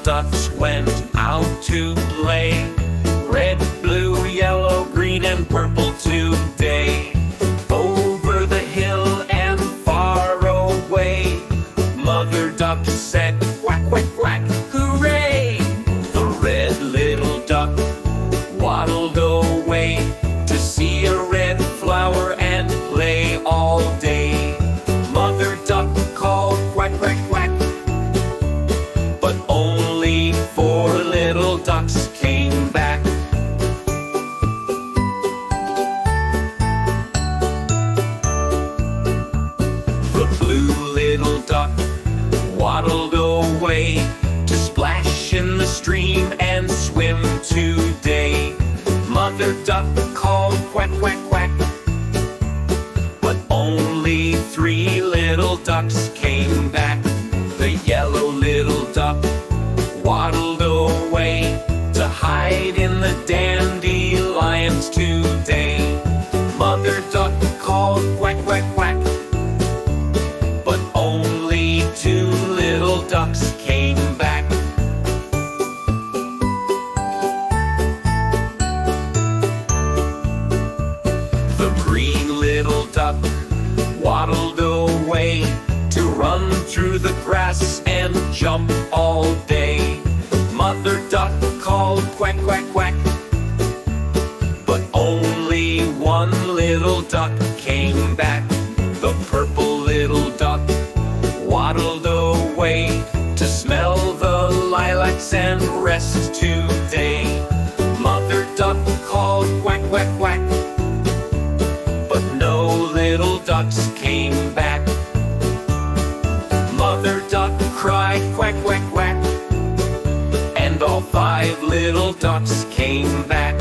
ducks went out to play. Red, blue, yellow, green, and purple today. Over the hill and far away, Mother Duck said, quack, quack, quack, hooray! The red little duck waddled away to see a red flower and play all day. Mother Duck called, quack, quack, quack, but only 4 little ducks came back. The blue little duck waddled away to splash in the stream and swim today. Mother Duck called, quack, quack, quack, but only 3 little ducks came back. The yellow little duck waddled away to hide in the dandelions today. Mother Duck called, quack, quack, quack, but only 2 little ducks came back. The green little duck waddled away to run through the grass and jump all day. Mother Duck called, quack, quack, quack, but only 1 little duck came back. The purple little duck waddled away to smell the lilacs and rest today. Mother Duck called, quack, quack, quack, but no little ducks came back. Mother Duck cried, quack, quack, quack, and all 5 little ducks came back.